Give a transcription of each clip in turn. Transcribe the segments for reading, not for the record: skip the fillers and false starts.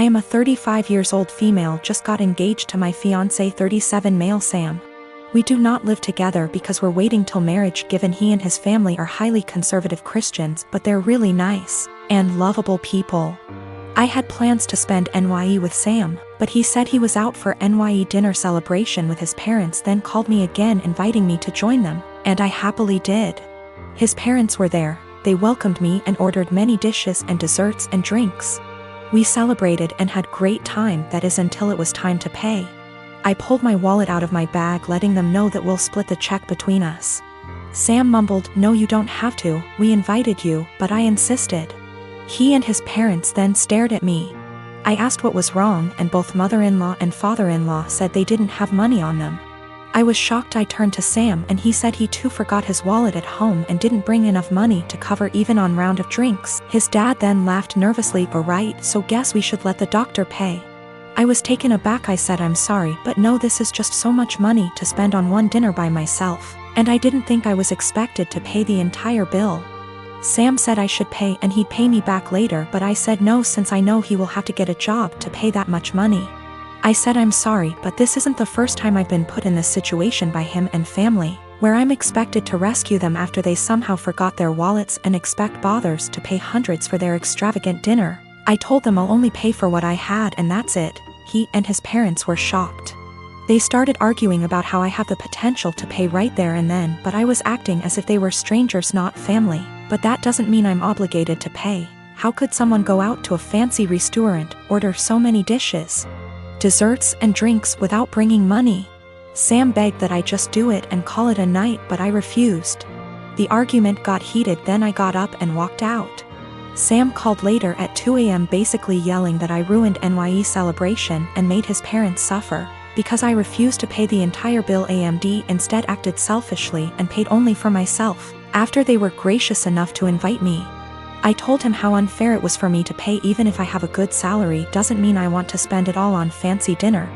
I am a 35 years old female just got engaged to my fiancé 37 male Sam. We do not live together because we're waiting till marriage given he and his family are highly conservative Christians but they're really nice and lovable people. I had plans to spend NYE with Sam, but he said he was out for NYE dinner celebration with his parents then called me again inviting me to join them, and I happily did. His parents were there, they welcomed me and ordered many dishes and desserts and drinks. We celebrated and had great time, that is until it was time to pay. I pulled my wallet out of my bag letting them know that we'll split the check between us. Sam mumbled, "No, you don't have to, we invited you," but I insisted. He and his parents then stared at me. I asked what was wrong and both mother-in-law and father-in-law said they didn't have money on them. I was shocked. I turned to Sam and he said he too forgot his wallet at home and didn't bring enough money to cover even on round of drinks. His dad then laughed nervously, "Right, so guess we should let the doctor pay." I was taken aback. I said, "I'm sorry, but no, this is just so much money to spend on one dinner by myself, and I didn't think I was expected to pay the entire bill." Sam said I should pay and he'd pay me back later, but I said no since I know he will have to get a job to pay that much money. I said, "I'm sorry, but this isn't the first time I've been put in this situation by him and family, where I'm expected to rescue them after they somehow forgot their wallets and expect bothers to pay hundreds for their extravagant dinner." I told them I'll only pay for what I had and that's it. He and his parents were shocked. They started arguing about how I have the potential to pay right there and then, but I was acting as if they were strangers, not family. But that doesn't mean I'm obligated to pay. How could someone go out to a fancy restaurant, order so many dishes, desserts and drinks without bringing money? Sam begged that I just do it and call it a night, but I refused. The argument got heated, then I got up and walked out. Sam called later at 2 a.m. basically yelling that I ruined NYE celebration and made his parents suffer, because I refused to pay the entire bill. AMD instead acted selfishly and paid only for myself, after they were gracious enough to invite me. I told him how unfair it was for me to pay. Even if I have a good salary doesn't mean I want to spend it all on fancy dinner.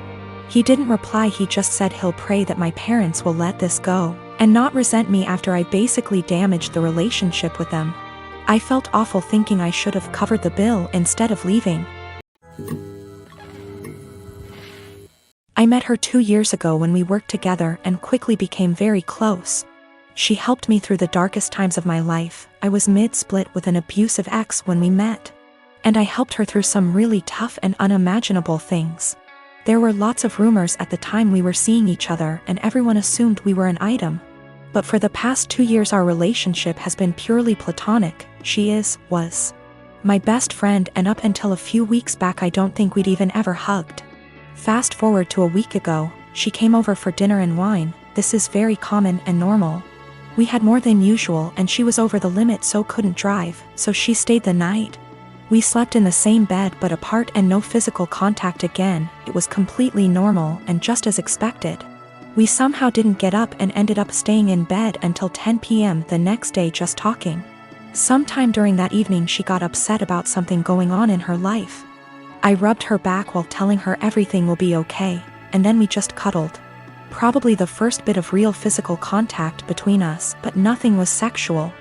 He didn't reply, he just said he'll pray that my parents will let this go, and not resent me after I basically damaged the relationship with them. I felt awful thinking I should have covered the bill instead of leaving. I met her 2 years ago when we worked together and quickly became very close. She helped me through the darkest times of my life. I was mid-split with an abusive ex when we met, and I helped her through some really tough and unimaginable things. There were lots of rumors at the time we were seeing each other and everyone assumed we were an item. But for the past 2 years our relationship has been purely platonic. She was my best friend, and up until a few weeks back I don't think we'd even ever hugged. Fast forward to a week ago, she came over for dinner and wine. This is very common and normal. We had more than usual and she was over the limit so couldn't drive, so she stayed the night. We slept in the same bed but apart and no physical contact again. It was completely normal and just as expected. We somehow didn't get up and ended up staying in bed until 10 p.m. the next day just talking. Sometime during that evening she got upset about something going on in her life. I rubbed her back while telling her everything will be okay, and then we just cuddled. Probably the first bit of real physical contact between us, but nothing was sexual.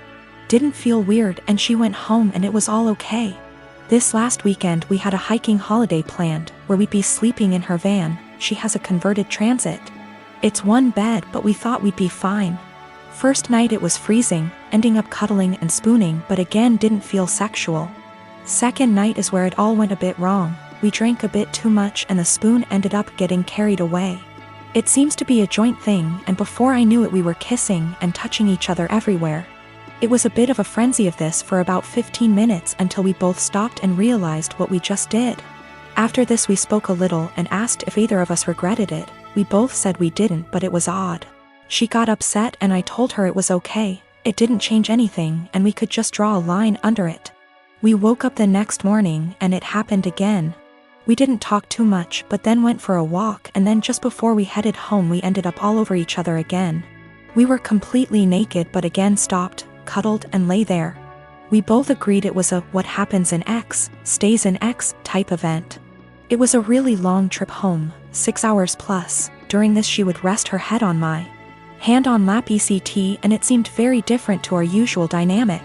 Didn't feel weird and she went home and it was all okay. This last weekend we had a hiking holiday planned, where we'd be sleeping in her van. She has a converted Transit. It's one bed but we thought we'd be fine. First night it was freezing, ending up cuddling and spooning but again didn't feel sexual. Second night is where it all went a bit wrong. We drank a bit too much and the spoon ended up getting carried away. It seems to be a joint thing and before I knew it we were kissing and touching each other everywhere. It was a bit of a frenzy of this for about 15 minutes until we both stopped and realized what we just did. After this we spoke a little and asked if either of us regretted it. We both said we didn't, but it was odd. She got upset and I told her it was okay. It didn't change anything and we could just draw a line under it. We woke up the next morning and it happened again. We didn't talk too much but then went for a walk, and then just before we headed home we ended up all over each other again. We were completely naked but again stopped, cuddled and lay there. We both agreed it was a what happens in X, stays in X type event. It was a really long trip home, 6 hours plus. During this she would rest her head on my hand on lap ECT and it seemed very different to our usual dynamic.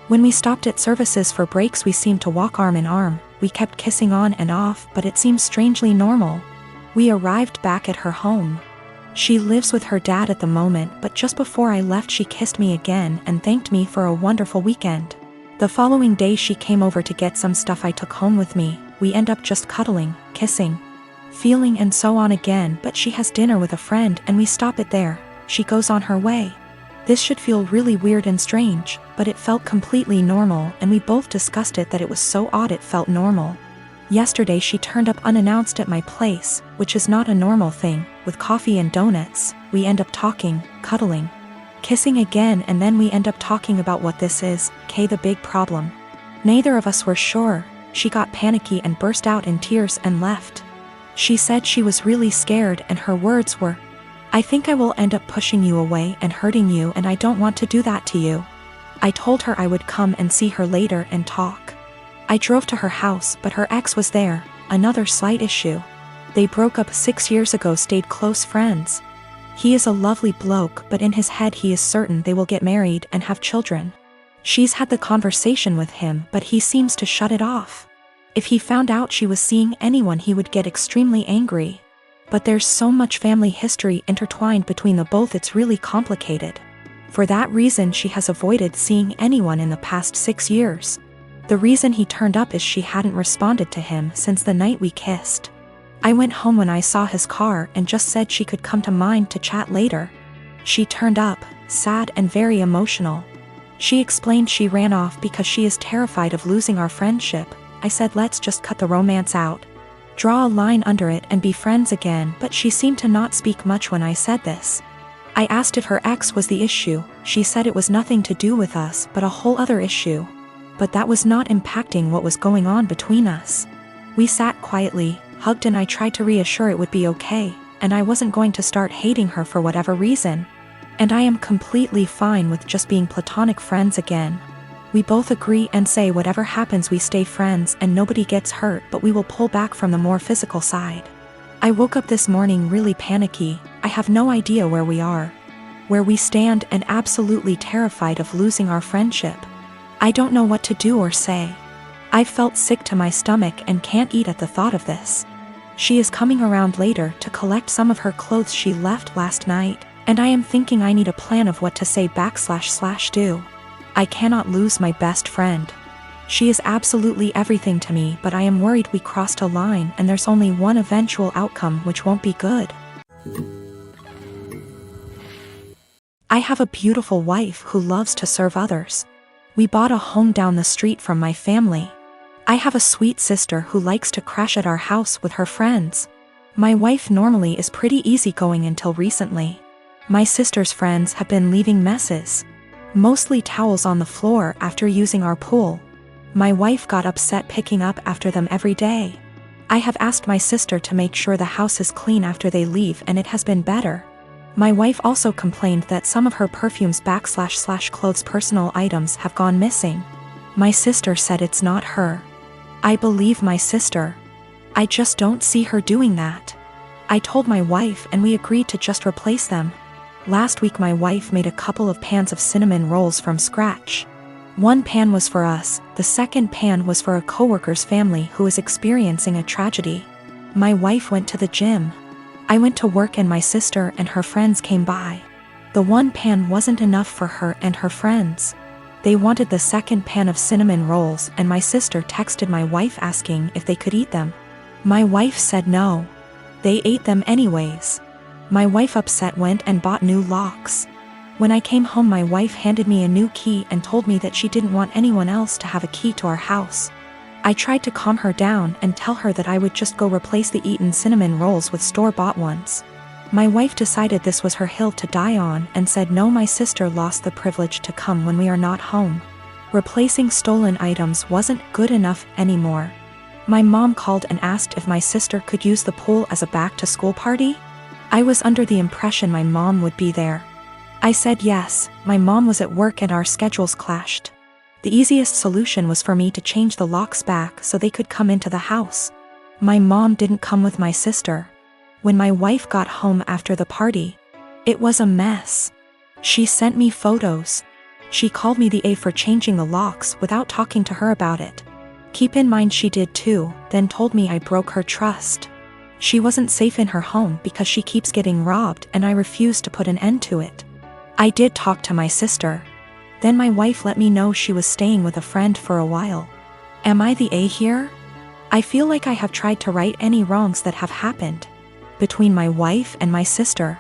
When we stopped at services for breaks we seemed to walk arm in arm. We kept kissing on and off, but it seemed strangely normal. We arrived back at her home. She lives with her dad at the moment, but just before I left she kissed me again and thanked me for a wonderful weekend. The following day she came over to get some stuff I took home with me. We end up just cuddling, kissing, feeling and so on again, but she has dinner with a friend and we stop it there. She goes on her way. This should feel really weird and strange, but it felt completely normal and we both discussed it that it was so odd it felt normal. Yesterday she turned up unannounced at my place, which is not a normal thing, with coffee and donuts. We end up talking, cuddling, kissing again, and then we end up talking about what this is, the big problem. Neither of us were sure. She got panicky and burst out in tears and left. She said she was really scared and her words were, "I think I will end up pushing you away and hurting you and I don't want to do that to you." I told her I would come and see her later and talk. I drove to her house, but her ex was there, another slight issue. They broke up 6 years ago, stayed close friends. He is a lovely bloke, but in his head he is certain they will get married and have children. She's had the conversation with him, but he seems to shut it off. If he found out she was seeing anyone he would get extremely angry. But there's so much family history intertwined between the both, it's really complicated. For that reason she has avoided seeing anyone in the past 6 years. The reason he turned up is she hadn't responded to him since the night we kissed. I went home when I saw his car and just said she could come to mine to chat later. She turned up, sad and very emotional. She explained she ran off because she is terrified of losing our friendship. I said let's just cut the romance out, draw a line under it and be friends again, but she seemed to not speak much when I said this. I asked if her ex was the issue. She said it was nothing to do with us but a whole other issue. But that was not impacting what was going on between us. We sat quietly, hugged, and I tried to reassure it would be okay, and I wasn't going to start hating her for whatever reason. And I am completely fine with just being platonic friends again. We both agree and say whatever happens we stay friends and nobody gets hurt, but we will pull back from the more physical side. I woke up this morning really panicky. I have no idea where we are, where we stand, and absolutely terrified of losing our friendship. I don't know what to do or say. I felt sick to my stomach and can't eat at the thought of this. She is coming around later to collect some of her clothes she left last night, and I am thinking I need a plan of what to say / do. I cannot lose my best friend. She is absolutely everything to me, but I am worried we crossed a line and there's only one eventual outcome, which won't be good. I have a beautiful wife who loves to serve others. We bought a home down the street from my family. I have a sweet sister who likes to crash at our house with her friends. My wife normally is pretty easygoing until recently. My sister's friends have been leaving messes, mostly towels on the floor after using our pool. My wife got upset picking up after them every day. I have asked my sister to make sure the house is clean after they leave, and it has been better. My wife also complained that some of her perfumes / clothes personal items have gone missing. My sister said it's not her. I believe my sister. I just don't see her doing that. I told my wife and we agreed to just replace them. Last week my wife made a couple of pans of cinnamon rolls from scratch. One pan was for us, the second pan was for a coworker's family who is experiencing a tragedy. My wife went to the gym. I went to work and my sister and her friends came by. The one pan wasn't enough for her and her friends. They wanted the second pan of cinnamon rolls and my sister texted my wife asking if they could eat them. My wife said no. They ate them anyways. My wife upset went and bought new locks. When I came home my wife handed me a new key and told me that she didn't want anyone else to have a key to our house. I tried to calm her down and tell her that I would just go replace the eaten cinnamon rolls with store-bought ones. My wife decided this was her hill to die on and said no, my sister lost the privilege to come when we are not home. Replacing stolen items wasn't good enough anymore. My mom called and asked if my sister could use the pool as a back-to-school party. I was under the impression my mom would be there. I said yes. My mom was at work and our schedules clashed. The easiest solution was for me to change the locks back so they could come into the house. My mom didn't come with my sister. When my wife got home after the party, it was a mess. She sent me photos. She called me the A for changing the locks without talking to her about it. Keep in mind she did too, then told me I broke her trust. She wasn't safe in her home because she keeps getting robbed and I refused to put an end to it. I did talk to my sister. Then my wife let me know she was staying with a friend for a while. Am I the A here? I feel like I have tried to right any wrongs that have happened between my wife and my sister.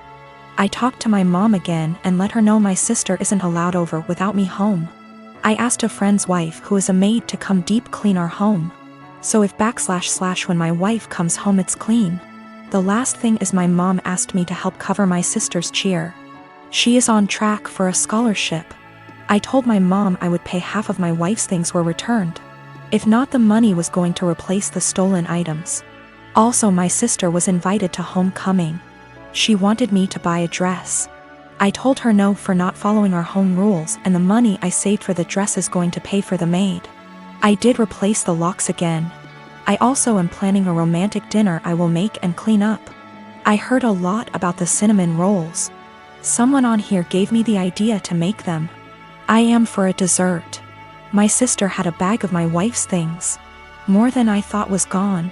I talked to my mom again and let her know my sister isn't allowed over without me home. I asked a friend's wife who is a maid to come deep clean our home. So if / when my wife comes home it's clean. The last thing is my mom asked me to help cover my sister's cheer. She is on track for a scholarship. I told my mom I would pay half of my wife's things were returned. If not, the money was going to replace the stolen items. Also, my sister was invited to homecoming. She wanted me to buy a dress. I told her no for not following our home rules, and the money I saved for the dress is going to pay for the maid. I did replace the locks again. I also am planning a romantic dinner I will make and clean up. I heard a lot about the cinnamon rolls. Someone on here gave me the idea to make them. I am for a dessert. My sister had a bag of my wife's things. More than I thought was gone.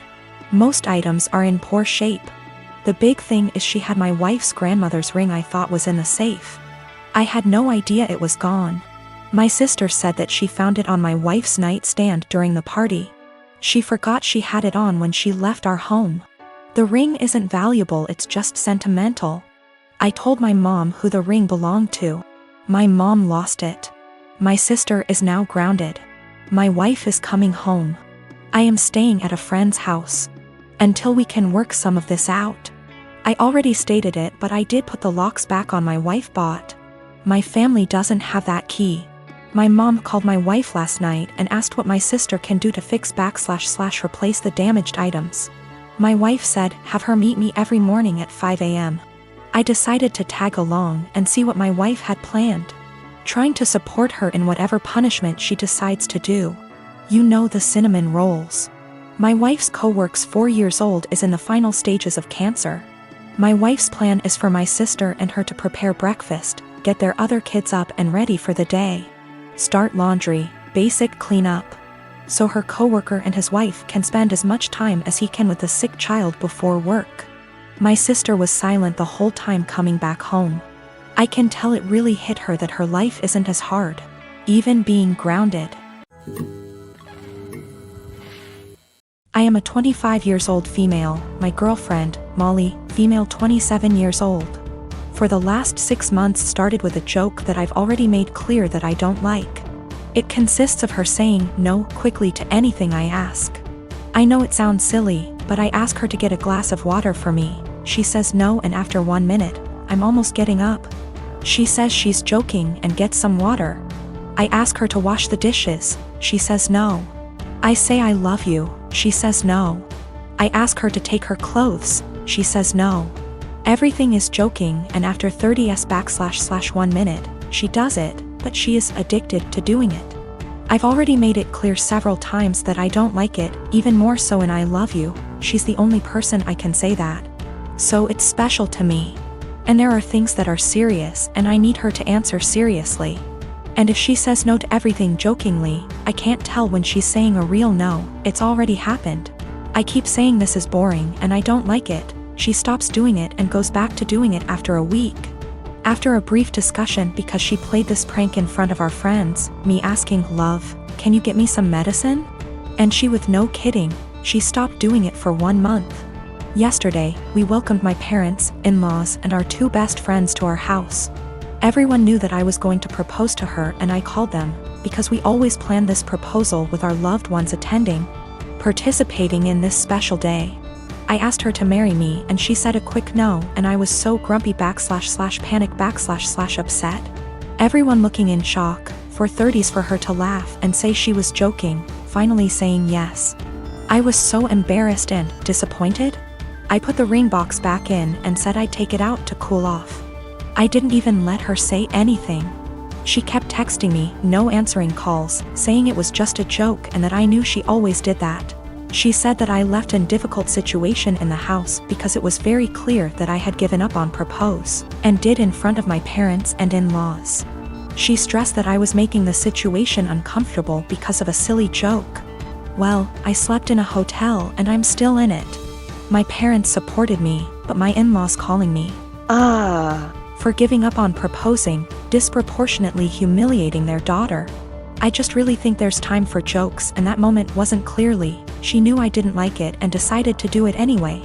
Most items are in poor shape. The big thing is she had my wife's grandmother's ring I thought was in the safe. I had no idea it was gone. My sister said that she found it on my wife's nightstand during the party. She forgot she had it on when she left our home. The ring isn't valuable, it's just sentimental. I told my mom who the ring belonged to. My mom lost it. My sister is now grounded. My wife is coming home. I am staying at a friend's house until we can work some of this out. I already stated it, but I did put the locks back on my wife bought. My family doesn't have that key. My mom called my wife last night and asked what my sister can do to fix / replace the damaged items. My wife said have her meet me every morning at 5 a.m. I decided to tag along and see what my wife had planned, trying to support her in whatever punishment she decides to do. You know, the cinnamon rolls. My wife's co-worker's 4 years old is in the final stages of cancer. My wife's plan is for my sister and her to prepare breakfast, get their other kids up and ready for the day, start laundry, basic cleanup, so her co-worker and his wife can spend as much time as he can with the sick child before work. My sister was silent the whole time coming back home. I can tell it really hit her that her life isn't as hard, even being grounded. I am a 25 years old female, my girlfriend, Molly, female 27 years old. For the last 6 months started with a joke that I've already made clear that I don't like. It consists of her saying no quickly to anything I ask. I know it sounds silly, but I ask her to get a glass of water for me. She says no, and after 1 minute, I'm almost getting up. She says she's joking and gets some water. I ask her to wash the dishes. She says no. I say I love you. She says no. I ask her to take her clothes. She says no. Everything is joking, and after 30s / 1 minute, she does it, but she is addicted to doing it. I've already made it clear several times that I don't like it, even more so in I love you. She's the only person I can say that. So it's special to me. And there are things that are serious and I need her to answer seriously. And if she says no to everything jokingly, I can't tell when she's saying a real no. It's already happened. I keep saying this is boring and I don't like it. She stops doing it and goes back to doing it after a week. After a brief discussion because she played this prank in front of our friends, me asking, "Love, can you get me some medicine?" And she, with no kidding, she stopped doing it for 1 month. Yesterday, we welcomed my parents, in-laws, and our 2 best friends to our house. Everyone knew that I was going to propose to her, and I called them, because we always plan this proposal with our loved ones attending, participating in this special day. I asked her to marry me and she said a quick no, and I was so grumpy / panic / upset. Everyone looking in shock, 4:30s for her to laugh and say she was joking, finally saying yes. I was so embarrassed and disappointed. I put the ring box back in and said I'd take it out to cool off. I didn't even let her say anything. She kept texting me, no answering calls, saying it was just a joke and that I knew she always did that. She said that I left in difficult situation in the house because it was very clear that I had given up on propose, and did in front of my parents and in-laws. She stressed that I was making the situation uncomfortable because of a silly joke. Well, I slept in a hotel and I'm still in it. My parents supported me, but my in-laws calling me for giving up on proposing, disproportionately humiliating their daughter. I just really think there's time for jokes, and that moment wasn't clearly. She knew I didn't like it and decided to do it anyway.